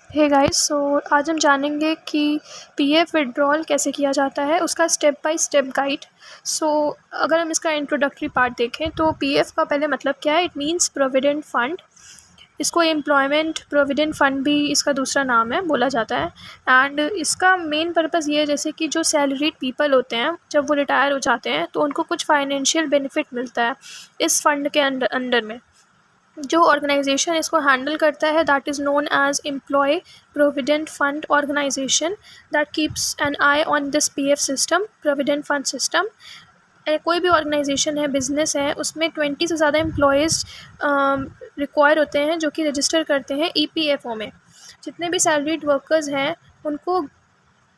Hey guys, सो आज हम जानेंगे कि पीएफ विड्रॉल कैसे किया जाता है, उसका स्टेप बाय स्टेप गाइड। सो अगर हम इसका इंट्रोडक्टरी पार्ट देखें तो पीएफ का पहले मतलब क्या है। It means provident fund. इसको एम्प्लॉयमेंट प्रोविडेंट फ़ंड भी इसका दूसरा नाम है, बोला जाता है। एंड इसका मेन पर्पस ये है जैसे कि जो सैलरीड पीपल होते हैं जब वो रिटायर हो जाते हैं तो उनको कुछ फाइनेंशियल बेनिफिट मिलता है इस फंड के अंडर में। जो ऑर्गेनाइजेशन इसको हैंडल करता है that is known as employ provident fund organisation that keeps an eye on this PF system, provident fund system. कोई भी ऑर्गेनाइजेशन है, बिजनेस है, उसमें 20 से ज़्यादा एम्प्लॉयज़ रिक्वायर होते हैं जो कि रजिस्टर करते हैं ईपीएफओ में। जितने भी सैलरीड वर्कर्स हैं उनको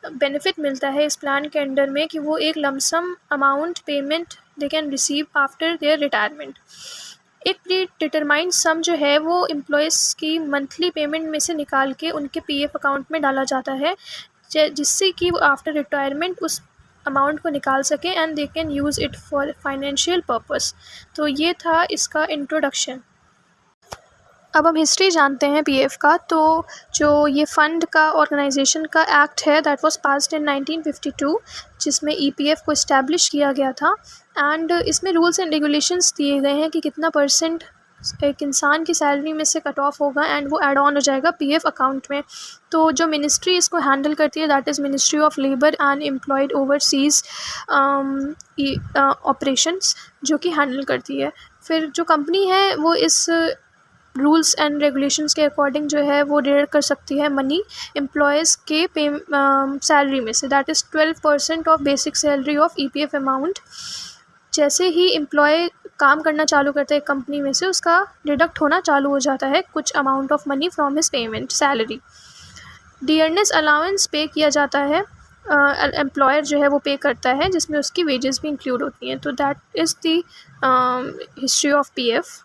बेनिफिट मिलता है इस प्लान के अंडर में कि वो एक lump sum amount payment they can receive after their retirement. एक प्री डिटरमाइंड सम जो है वो एम्प्लॉयज़ की मंथली पेमेंट में से निकाल के उनके पीएफ अकाउंट में डाला जाता है, जिससे कि वो आफ्टर रिटायरमेंट उस अमाउंट को निकाल सकें and they can use it for financial purpose. तो ये था इसका इंट्रोडक्शन। अब हम हिस्ट्री जानते हैं पीएफ का। तो जो ये फ़ंड का ऑर्गेनाइजेशन का एक्ट है दैट वाज पास्ड इन 1952, जिसमें ईपीएफ को इस्टेब्लिश किया गया था। एंड इसमें रूल्स एंड रेगुलेशंस दिए गए हैं कि कितना परसेंट एक इंसान की सैलरी में से कट ऑफ होगा एंड वो ऐड ऑन हो जाएगा पीएफ अकाउंट में। तो जो मिनिस्ट्री इसको हैंडल करती है that is ministry of labour and employed overseas operations, जो कि हैंडल करती है। फिर जो कंपनी है वो इस रूल्स एंड रेगुलेशंस के अकॉर्डिंग जो है वो डिडक्ट कर सकती है मनी एम्प्लॉयज़ के सैलरी में से, that is 12% of basic salary of EPF amount. जैसे ही एम्प्लॉय काम करना चालू करता है कंपनी में से उसका डिडक्ट होना चालू हो जाता है कुछ amount of money from his payment salary. Dearness allowance पे किया जाता है, एम्प्लॉयर जो है वो पे करता है, जिसमें उसकी वेजेस भी इंक्लूड होती हैं। तो that is the history of PF.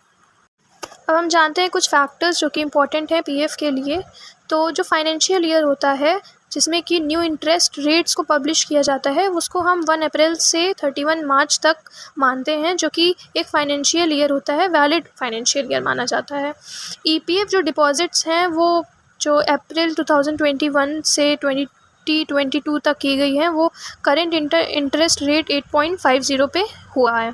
अब हम जानते हैं कुछ फैक्टर्स जो कि इम्पोर्टेंट हैं पीएफ के लिए। तो जो फाइनेंशियल ईयर होता है जिसमें कि न्यू इंटरेस्ट रेट्स को पब्लिश किया जाता है उसको हम 1 अप्रैल से 31 मार्च तक मानते हैं, जो कि एक फाइनेंशियल ईयर होता है, वैलिड फाइनेंशियल ईयर माना जाता है। ईपीएफ जो डिपॉजिट्स हैं वो जो अप्रैल 2021 से 2022 तक की गई हैं वो करेंट इंटरेस्ट रेट 8.50 पे हुआ है।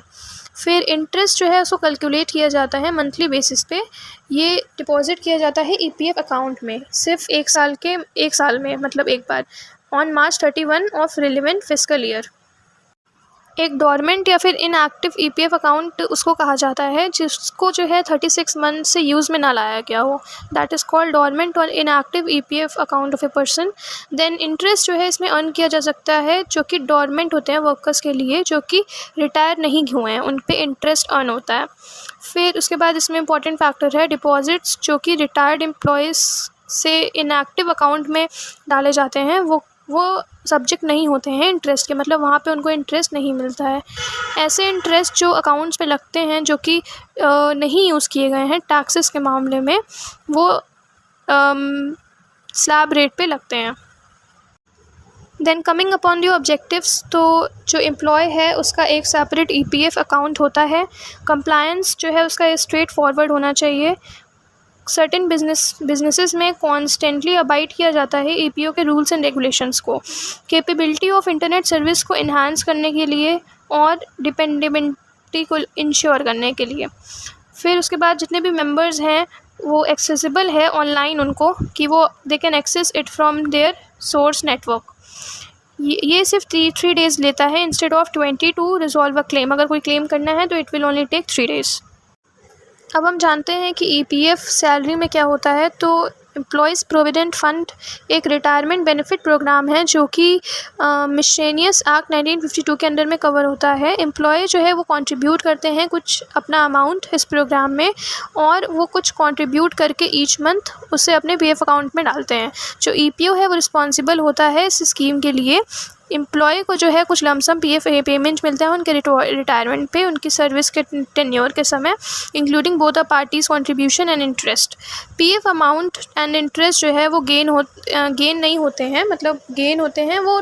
फिर इंटरेस्ट जो है उसको कैलकुलेट किया जाता है मंथली बेसिस पे। ये डिपॉजिट किया जाता है ईपीएफ अकाउंट में सिर्फ एक साल में, मतलब एक बार, on March 31 of relevant fiscal year. एक डोरमेंट या फिर इनएक्टिव ईपीएफ अकाउंट उसको कहा जाता है जिसको जो है 36 मंथ से यूज़ में ना लाया गया हो, दैट इज़ कॉल्ड डोरमेंट और inactive EPF account of a person. Then interest जो है इसमें अर्न किया जा सकता है जो कि डोरमेंट होते हैं वर्कर्स के लिए जो कि रिटायर नहीं हुए हैं, उन पे इंटरेस्ट अर्न होता है। फिर उसके बाद इसमें इंपॉर्टेंट फैक्टर है डिपॉजिट्स जो कि रिटायर्ड एम्प्लॉयज़ से इनएक्टिव अकाउंट में डाले जाते हैं, वो सब्जेक्ट नहीं होते हैं इंटरेस्ट के, मतलब वहाँ पे उनको इंटरेस्ट नहीं मिलता है। ऐसे इंटरेस्ट जो अकाउंट्स पे लगते हैं जो कि नहीं यूज़ किए गए हैं टैक्सेस के मामले में, वो स्लैब रेट पे लगते हैं। Then coming upon the objectives, तो जो एम्प्लॉय है उसका एक सेपरेट ईपीएफ अकाउंट होता है। कंप्लायंस जो है उसका स्ट्रेट फॉरवर्ड होना चाहिए। सर्टेन बिजनेसेस में कॉन्स्टेंटली अबाइड किया जाता है ईपीओ के रूल्स एंड रेगुलेशंस को। कैपेबिलिटी ऑफ इंटरनेट सर्विस को इन्हांस करने के लिए और डिपेंडेबिलिटी को इंश्योर करने के लिए। फिर उसके बाद जितने भी मेंबर्स हैं वो एक्सेसिबल है ऑनलाइन उनको कि वो they can access it from their source network. ये सिर्फ 3 डेज़ लेता है instead of 20 to resolve a claim. अगर कोई क्लेम करना है तो it will only take 3 days. अब हम जानते हैं कि ईपीएफ सैलरी में क्या होता है। तो एम्प्लॉयज़ प्रोविडेंट फ़ंड एक रिटायरमेंट बेनिफिट प्रोग्राम है जो कि मिसलेनियस एक्ट 1952 के अंडर में कवर होता है। एम्प्लॉय जो है वो कंट्रीब्यूट करते हैं कुछ अपना अमाउंट इस प्रोग्राम में और वो कुछ कंट्रीब्यूट करके ईच मंथ उसे अपने पीएफ अकाउंट में डालते हैं। जो ईपीओ है वो रिस्पॉन्सिबल होता है इस स्कीम के लिए। एम्प्लॉय को जो है कुछ लमसम पीएफ पेमेंट मिलता है उनके रिटायरमेंट पे उनकी सर्विस के टेन्योर के समय, including both the parties contribution and interest. PF amount and interest जो है वो गेन नहीं होते हैं, मतलब गेन होते हैं वो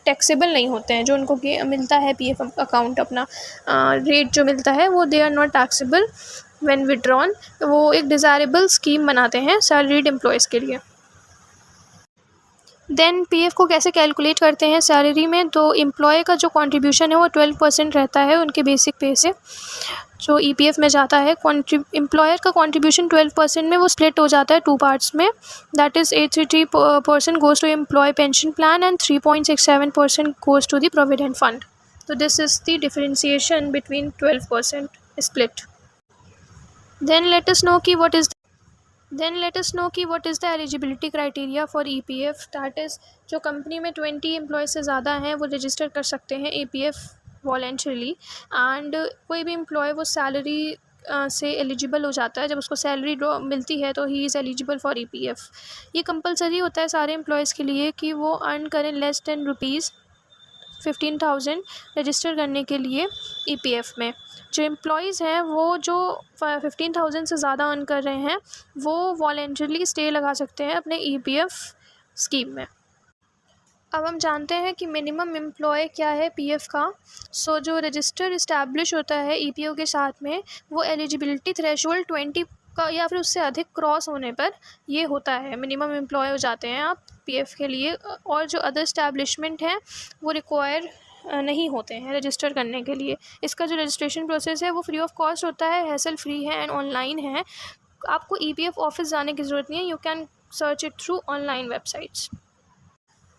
टैक्सेबल नहीं होते हैं। जो उनको मिलता है पीएफ अकाउंट अपना रेट जो मिलता है वो they are not taxable when withdrawn. वो एक डिज़ायरेबल स्कीम बनाते हैं सैलरीड एम्प्लॉयज़ के लिए। देन पीएफ को कैसे कैलकुलेट करते हैं सैलरी में, तो एम्प्लॉय का जो कंट्रीब्यूशन है वो 12% रहता है उनके बेसिक पे से, जो ईपीएफ में जाता है। एम्प्लॉयर का कंट्रीब्यूशन 12% में वो स्प्लिट हो जाता है 2 पार्ट्स में, that is 833% goes to employ pension plan and 3.67% goes to the provident fund. तो this is the differentiation between 12% split. Then let us know कि what is the eligibility criteria for EPF, that is जो company में 20 employ से ज़्यादा हैं वो register कर सकते हैं ईपीएफ वॉलेंटरली। एंड कोई भी एम्प्लॉय वो सैलरी से एलिजिबल हो जाता है, जब उसको सैलरी ड्रॉ मिलती है तो he is eligible for EPF. ये कंपलसरी होता है सारे एम्प्लॉयज़ के लिए कि वो अर्न करें लेस देन ₹15,000 रजिस्टर करने के लिए ईपीएफ में। जो एम्प्लॉयज़ हैं वो जो 15,000 से ज़्यादा अर्न कर रहे हैं वो वॉलेंटरली स्टे लगा सकते हैं अपने ईपीएफ स्कीम में। अब हम जानते हैं कि मिनिमम एम्प्लॉय क्या है पीएफ का। सो जो रजिस्टर इस्टेब्लिश होता है ईपीओ के साथ में, वो एलिजिबिलिटी थ्रेशोल्ड 20 का या फिर उससे अधिक क्रॉस होने पर ये होता है, मिनिमम एम्प्लॉय हो जाते हैं आप पीएफ के लिए। और जो अदर इस्टेब्लिशमेंट हैं वो रिक्वायर नहीं होते हैं रजिस्टर करने के लिए। इसका जो रजिस्ट्रेशन प्रोसेस है वो फ्री ऑफ कॉस्ट होता है, हैसल फ्री है एंड ऑनलाइन है। आपको ईपीएफ ऑफिस जाने की ज़रूरत नहीं है, you can search it through online websites.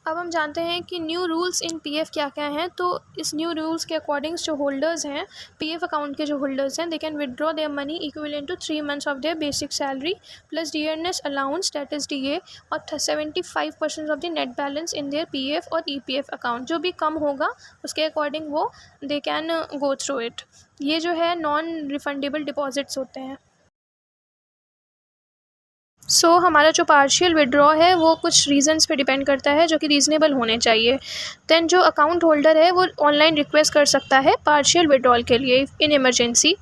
अब हम जानते हैं कि न्यू रूल्स इन पीएफ क्या क्या हैं। तो इस न्यू रूल्स के अकॉर्डिंग जो होल्डर्स हैं पीएफ अकाउंट के, जो होल्डर्स हैं, they can withdraw their money equivalent to 3 months of their basic salary plus dearness allowance, that is DA, और 75% of the net balance in their PF और EPF account. जो भी कम होगा उसके अकॉर्डिंग वो they can go through it. ये जो है नॉन रिफंडेबल डिपॉजिट्स होते हैं। हमारा जो पार्शियल विड्रॉ है वो कुछ रीज़न्स पे डिपेंड करता है जो कि रीज़नेबल होने चाहिए। देन जो अकाउंट होल्डर है वो ऑनलाइन रिक्वेस्ट कर सकता है पार्शियल विड्रॉल के लिए इन इमरजेंसी।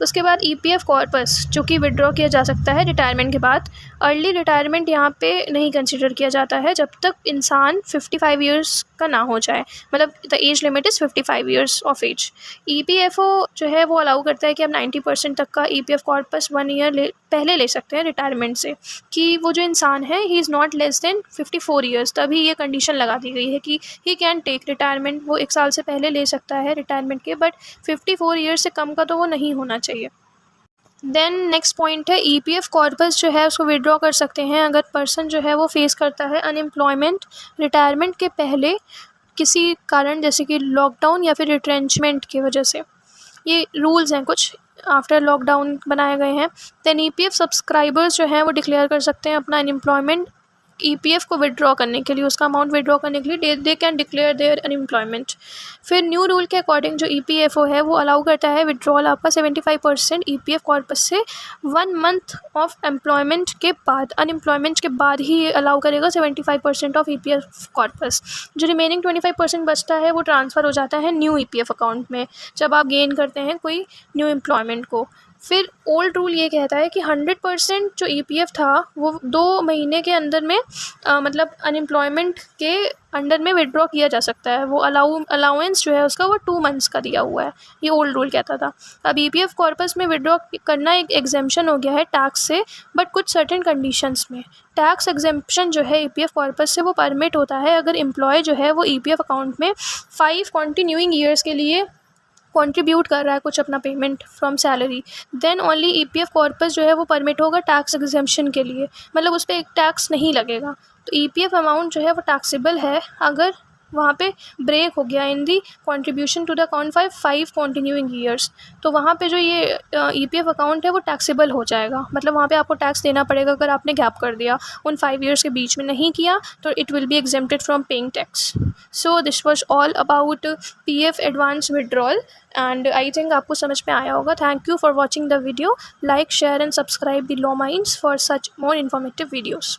उसके बाद ईपीएफ कॉर्पस जो कि विड्रॉ किया जा सकता है रिटायरमेंट के बाद। अर्ली रिटायरमेंट यहाँ पे नहीं कंसिडर किया जाता है जब तक इंसान 55 ईयर्स का ना हो जाए, मतलब the age limit is 55 years of age. EPFO जो है वो अलाउ करता है कि आप 90% तक का ईपीएफ कॉर्पस 1 ईयर पहले ले सकते हैं रिटायरमेंट से, कि वो जो इंसान है he is not less than 54 years. तभी ये कंडीशन लगा दी गई है कि ही कैन टेक रिटायरमेंट, वो 1 साल से पहले ले सकता है रिटायरमेंट के, बट 54 ईयर्स से कम का तो वो नहीं होना चाहिए। देन नेक्स्ट पॉइंट है ईपीएफ कॉर्पस जो है उसको विड्रॉ कर सकते हैं अगर पर्सन जो है वो फेस करता है अनएम्प्लॉयमेंट रिटायरमेंट के पहले किसी कारण, जैसे कि लॉकडाउन या फिर रिट्रेंचमेंट की वजह से। ये रूल्स हैं कुछ आफ्टर लॉकडाउन बनाए गए हैं। देन ईपीएफ सब्सक्राइबर्स जो हैं वो डिक्लेयर कर सकते हैं अपना अनएम्प्लॉयमेंट ईपीएफ को विड्रॉ करने के लिए, उसका अमाउंट विड्रॉ करने के लिए they can declare there unemployment. फिर न्यू रूल के अकॉर्डिंग जो ईपीएफओ है वो अलाउ करता है विड्रॉल आपका 75% ईपीएफ कॉर्पस से 1 month ऑफ एम्प्लॉयमेंट के बाद, अनएम्प्लॉयमेंट के बाद ही ये अलाउ करेगा 75% ऑफ ईपीएफ कॉर्पस। जो रिमेनिंग 25% बचता है वो ट्रांसफ़र हो जाता है न्यू ईपीएफ अकाउंट में जब आप गेन करते हैं कोई न्यू एम्प्लॉयमेंट को। फिर ओल्ड रूल ये कहता है कि 100% जो ईपीएफ था वो 2 महीने के अंदर में मतलब अनएम्प्लॉयमेंट के अंडर में विड्रॉ किया जा सकता है। वो अलाउंस जो है उसका वो 2 months का दिया हुआ है, ये ओल्ड रूल कहता था। अब ईपीएफ कॉर्पस में विड्रॉ करना एक एग्जेम्पशन हो गया है टैक्स से, बट कुछ सर्टेन कंडीशंस में टैक्स एग्जेम्पशन जो है ईपीएफ कॉर्पस से वो परमिट होता है अगर एम्प्लॉय जो है वो ईपीएफ अकाउंट में 5 कंटिन्यूइंग ईयर्स के लिए कंट्रीब्यूट कर रहा है कुछ अपना payment from salary. Then only EPF corpus जो है वो परमिट होगा टैक्स एग्जेम्पशन के लिए, मतलब उस पर एक टैक्स नहीं लगेगा। तो ईपीएफ अमाउंट जो है वो टैक्सेबल है अगर वहाँ पे ब्रेक हो गया in the contribution to the account 5 continuing years, तो वहाँ पे जो ये ईपीएफ अकाउंट है वो टैक्सेबल हो जाएगा। मतलब वहाँ पे आपको टैक्स देना पड़ेगा अगर आपने गैप कर दिया, उन 5 ईयर्स के बीच में नहीं किया तो it will be exempted from paying tax. So this was all about PF advance withdrawal and I think आपको समझ में आया होगा। Thank you for watching the video. Like, share and subscribe the law minds for such more informative videos.